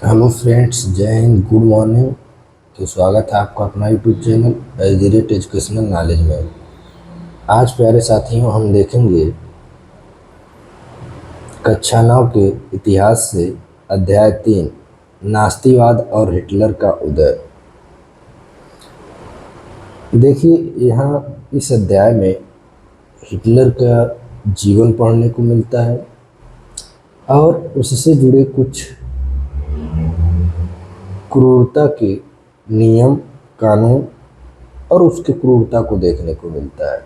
Hello friends, जय Hind, good morning. तो स्वागत है आपका अपना YouTube channel as the rate educational knowledge में। आज प्यारे साथियों हम देखेंगे कक्षा 9 के इतिहास से अध्याय 3 नास्तिवाद और हिटलर का उदय। देखिए, यहाँ इस अध्याय में हिटलर का जीवन पढ़ने को मिलता है और उससे जुड़े कुछ क्रूरता के नियम, कानून और उसकी क्रूरता को देखने को मिलता है।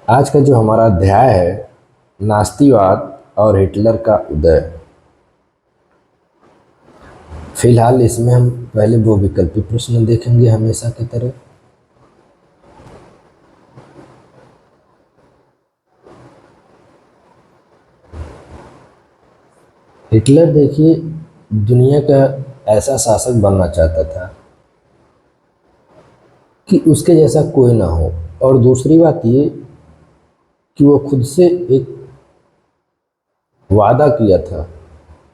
आज का जो हमारा अध्याय है नास्तिवाद और हिटलर का उदय। फिलहाल इसमें हम पहले वो विकल्पी प्रश्न देखेंगे हमेशा की तरह। हिटलर देखिए दुनिया का ऐसा शासक बनना चाहता था कि उसके जैसा कोई ना हो, और दूसरी बात ये कि वो खुद से एक वादा किया था,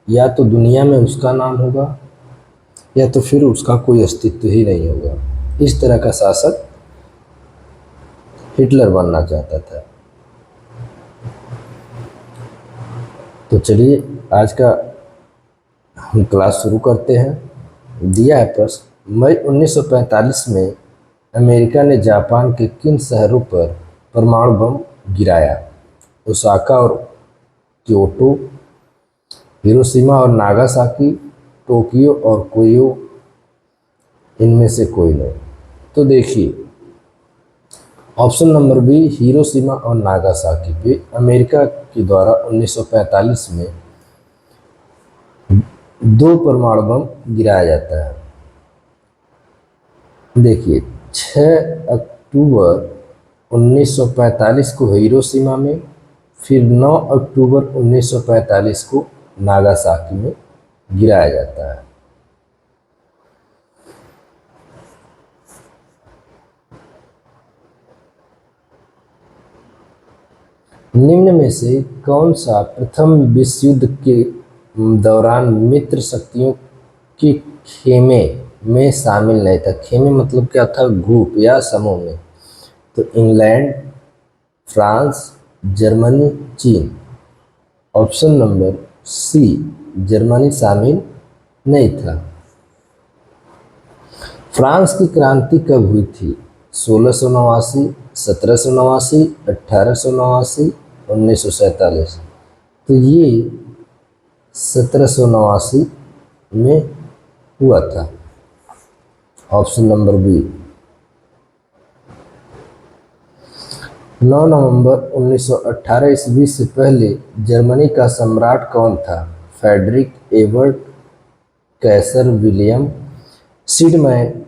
या तो दुनिया में उसका नाम होगा या तो फिर उसका कोई अस्तित्व ही नहीं होगा। इस तरह का शासक हिटलर बनना चाहता था। तो चलिए आज का हम क्लास शुरू करते हैं। दिया है प्रश्न, मई 1945 में अमेरिका ने जापान के किन शहरों पर परमाणु बम गिराया? ओसाका और क्योटो, हिरोशिमा और नागासाकी, टोक्यो और कोयो, इनमें से कोई नहीं। तो देखिए ऑप्शन नंबर बी, हिरोशिमा और नागासाकी पे अमेरिका के द्वारा 1945 में 2 परमाणु बम गिराया जाता है। देखिए 6 अक्टूबर 1945 को हिरोशिमा में, फिर 9 अक्टूबर 1945 को नागासाकी में गिराया जाता है। निम्न में से कौन सा प्रथम विश्व युद्ध के दौरान मित्र शक्तियों के खेमे में शामिल नहीं था? खेमे मतलब क्या था? ग्रुप या समूह में। तो इंग्लैंड, फ्रांस, जर्मनी, चीन। ऑप्शन नंबर सी, जर्मनी शामिल नहीं था। फ्रांस की क्रांति कब हुई थी? 1689, 1789, 1889, 1947। तो ये 1789 में हुआ था। Option number B. 9 नवंबर 1918 ईस्वी से पहले जर्मनी का सम्राट कौन था? Friedrich Ebert, Kaiser William, Scheidemann,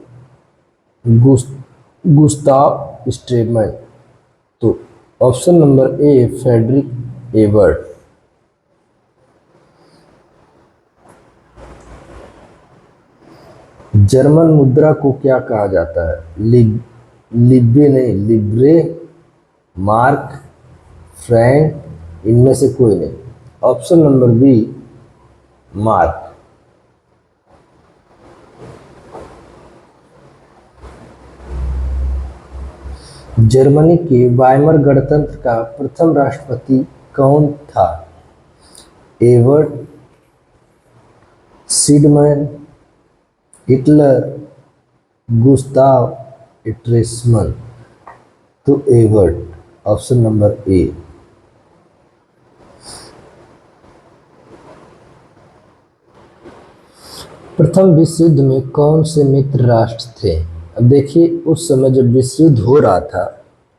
Gustav Stresemann. तो option number A, Friedrich Ebert. German मुद्रा को क्या कहा जाता है? लिब्रे नहीं, लिब्रे, मार्क, फ्रैंक, इनमें से कोई नहीं। Option number B, mark. Germany के वाइमर गणतंत्र का प्रथम राष्ट्रपति कौन था? Ebert, Scheidemann, Hitler, Gustav Stresemann. तो एबर्ट, ऑप्शन नंबर ए। प्रथम विश्व युद्ध में कौन से मित्र राष्ट्र थे? अब देखिए उस समय जब विश्व युद्ध हो रहा था,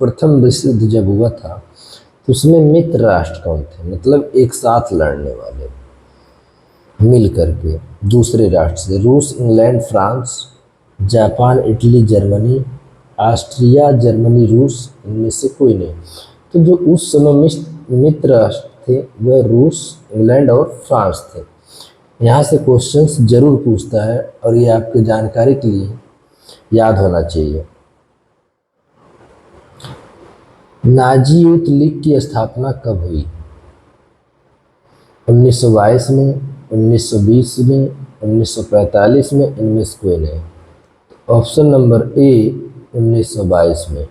प्रथम विश्व युद्ध जब हुआ था, तो उसमें मित्र राष्ट्र कौन थे? मतलब एक साथ लड़ने वाले, मिल करके दूसरे राष्ट्र से। रूस, England, France, Japan, Italy, Germany, Austria, Germany, रूस, इनमें से कोई नहीं। तो जो उस समय मित्र राष्ट्र थे वह रूस, इंग्लैंड और फ्रांस थे। यहाँ से क्वेश्चंस जरूर पूछता है और ये आपकी जानकारी के लिए याद होना चाहिए। नाजी यूथ लीग की स्थापना कब हुई? 1922 में, 1920 में, 1945 में, इनमें से कोई नहीं। ऑप्शन नंबर ए 1922 में।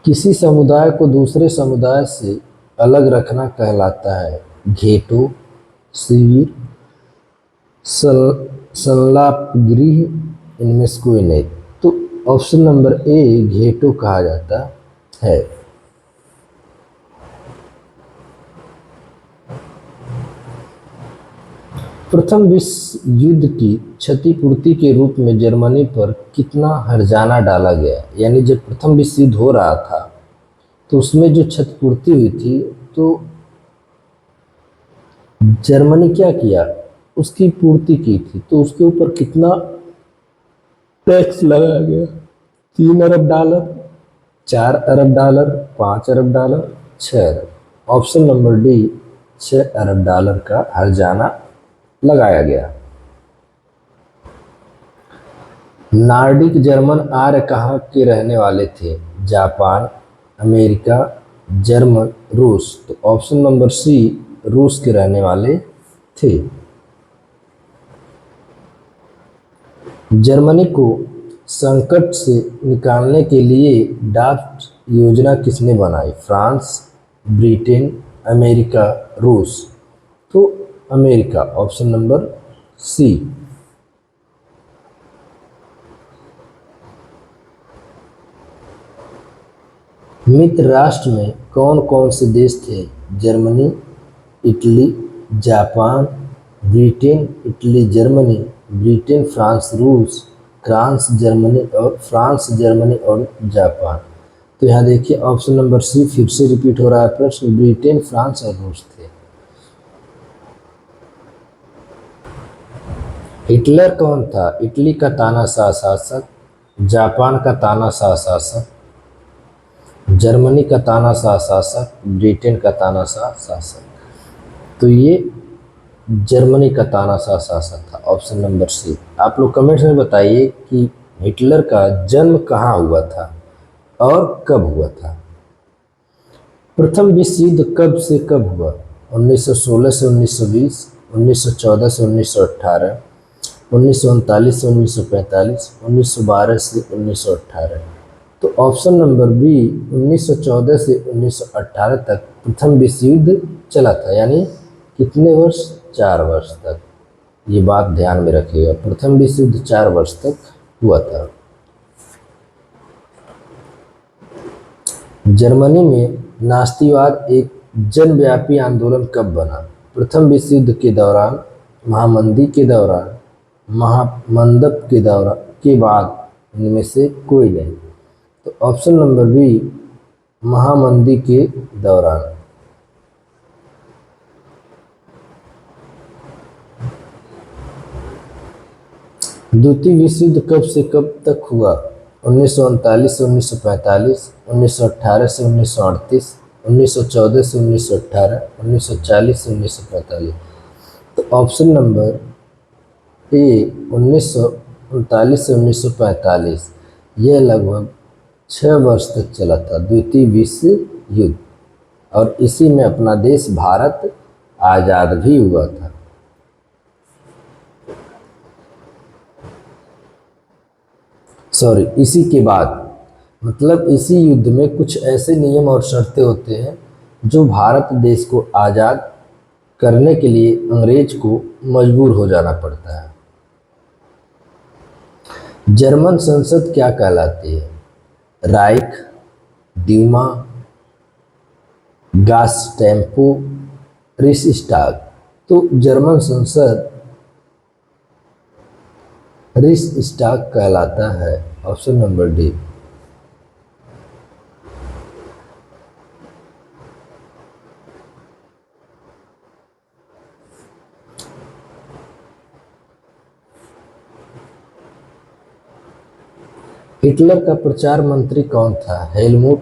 किसी समुदाय को दूसरे समुदाय से अलग रखना कहलाता है घेटो, शिविर, संलाप गृह, इनमें से कोई नहीं। तो ऑप्शन नंबर ए घेटो कहा जाता है। प्रथम विश्व युद्ध की क्षतिपूर्ति के रूप में जर्मनी पर कितना हर्जाना डाला गया? यानी जब प्रथम विश्व युद्ध हो रहा था तो उसमें जो क्षतिपूर्ति हुई थी, तो जर्मनी क्या किया, उसकी पूर्ति की थी, तो उसके ऊपर कितना टैक्स लगाया गया? 3 अरब डॉलर, 4 अरब डॉलर, 5 अरब डॉलर, 6 अरब। ऑप्शन नंबर डी 6 अरब डॉलर का हर्जाना लगाया गया। नार्डिक जर्मन आर्य कहाँ के रहने वाले थे? जापान, अमेरिका, जर्मन, रूस। तो ऑप्शन नंबर सी रूस के रहने वाले थे। जर्मनी को संकट से निकालने के लिए ड्राफ्ट योजना किसने बनाई? फ्रांस, ब्रिटेन, अमेरिका, रूस। तो अमेरिका, ऑप्शन नंबर सी। मित्र राष्ट्र में कौन कौन से देश थे? Germany, Italy, Japan, Britain, Italy, Germany, Britain, France, रूस, फ्रांस, जर्मनी और जापान। तो यहाँ देखिए ऑप्शन नंबर सी फिर से रिपीट हो रहा है प्रश्न, ब्रिटेन, फ्रांस और रूस थे। हिटलर कौन था? इटली का तानाशाह शासक, जापान का तानाशाह शासक, जर्मनी का तानाशाह शासक, ब्रिटेन का तानाशाह शासक। तो ये जर्मनी का तानाशाह शासक था, ऑप्शन नंबर सी। आप लोग कमेंट्स में बताइए कि हिटलर का जन्म कहाँ हुआ था और कब हुआ था। प्रथम विश्व युद्ध कब से कब हुआ? 1916 से 1920, 1914 से 1918, 1939 से 1945, 1912 से 1918। तो ऑप्शन नंबर बी 1914 से 1918 तक प्रथम विश्व युद्ध चला था। यानी कितने वर्ष? 4 वर्ष तक। ये बात ध्यान में रखिएगा, प्रथम विश्व युद्ध 4 वर्ष तक हुआ था। जर्मनी में नास्तिवाद एक जनव्यापी आंदोलन कब बना? प्रथम विश्व युद्ध के दौरान, महामंदी के दौरान, महामंदप के दौरान, के बाद, इनमें से कोई नहीं। तो ऑप्शन नंबर बी महामंदी के दौरान। द्वितीय विश्व युद्ध कब से कब तक हुआ? 1939 से 1945, 1918 से 1938, 1914 से 1918, 1940 से 1945। तो ऑप्शन नंबर ए 1939 से 1945, यह लगभग 6 वर्ष तक चला था द्वितीय विश्व युद्ध, और इसी में अपना देश भारत आज़ाद भी हुआ था। सॉरी, इसी के बाद, मतलब इसी युद्ध में कुछ ऐसे नियम और शर्तें होते हैं जो भारत देश को आज़ाद करने के लिए अंग्रेज को मजबूर हो जाना पड़ता है। जर्मन संसद क्या कहलाती है? राइख, ड्यूमा, गास्टेम्पो, रिक्सटाग। तो जर्मन संसद रिक्सटाग कहलाता है, ऑप्शन नंबर डी। हिटलर का प्रचार मंत्री कौन था? हेलमुट,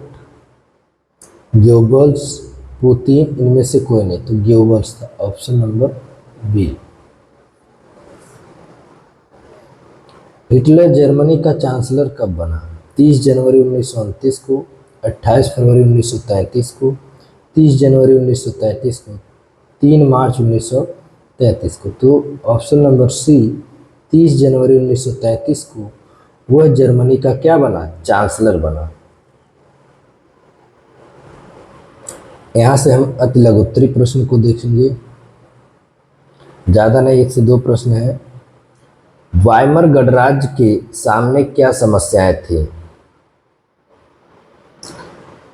गोेबल्स, पुतिन, इनमें से कोई नहीं। तो गोेबल्स था, option number B. Hitler Germany का चांसलर कब बना? 30 जनवरी 1929 को, 28 फरवरी 1933 को, 30 जनवरी 1933 को, 3 मार्च 1933 को। तो ऑप्शन नंबर सी 30 जनवरी 1933 को वह जर्मनी का क्या बना, चांसलर बना। यहाँ से हम अति लघुत्तरी प्रश्न को देखेंगे, ज़्यादा नहीं, 1 से 2 प्रश्न है। वाइमर गणराज्य के सामने क्या समस्याएं थी?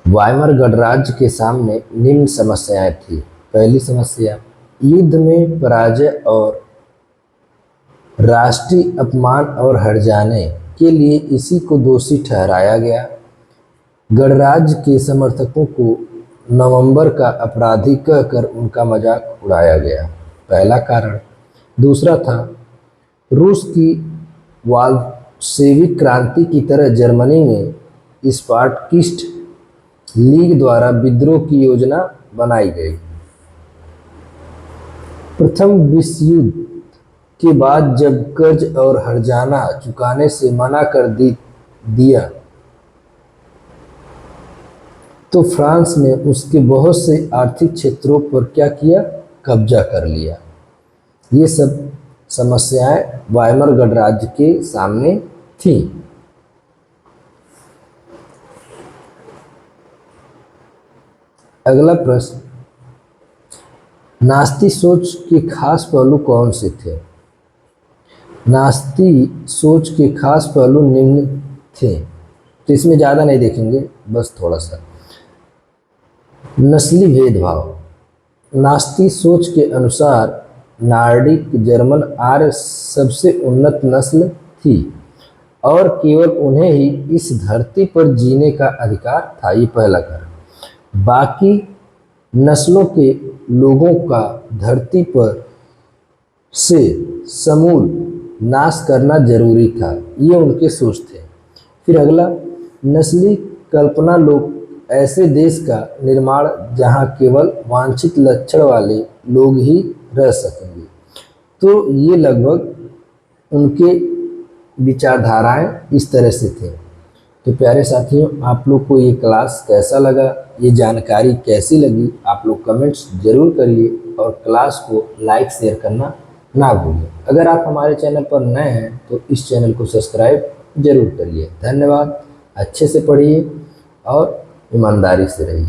वाइमर गणराज्य के सामने निम्न समस्याएं थी। पहली समस्या, युद्ध में पराजय और राष्ट्रीय अपमान और हट जाने के लिए इसी को दोषी ठहराया गया। गणराज्य के समर्थकों को नवंबर का अपराधी कहकर उनका मजाक उड़ाया गया, पहला कारण। दूसरा था, रूस की वाल्शेविक क्रांति की तरह जर्मनी में स्पार्टकिस्ट लीग द्वारा विद्रोह की योजना बनाई गई। प्रथम विश्व युद्ध के बाद जब कर्ज और हर्जाना चुकाने से मना कर दिया तो फ्रांस ने उसके बहुत से आर्थिक क्षेत्रों पर क्या किया, कब्जा कर लिया। ये सब समस्याएं वाइमर गणराज्य के सामने थी। अगला प्रश्न, नास्ती सोच के खास पहलू कौन से थे? नास्ती सोच के खास पहलू निम्न थे, तो इसमें ज़्यादा नहीं देखेंगे, बस थोड़ा सा। नस्ली भेदभाव, नास्ती सोच के अनुसार नॉर्डिक जर्मन आर्य सबसे उन्नत नस्ल थी और केवल उन्हें ही इस धरती पर जीने का अधिकार था, ये पहला कारण। बाकी नस्लों के लोगों का धरती पर से समूल नाश करना जरूरी था, ये उनके सोच थे। फिर अगला, नस्ली कल्पना लोग ऐसे देश का निर्माण जहां केवल वांछित लक्षण वाले लोग ही रह सकेंगे। तो ये लगभग उनके विचारधाराएं इस तरह से थे। तो प्यारे साथियों, आप लोग को ये क्लास कैसा लगा, ये जानकारी कैसी लगी, आप लोग कमेंट्स जरूर करिए और क्लास को लाइक शेयर करना ना भूलिए। अगर आप हमारे चैनल पर नए हैं तो इस चैनल को सब्सक्राइब जरूर करिए। धन्यवाद। अच्छे से पढ़िए और ईमानदारी से रहिए।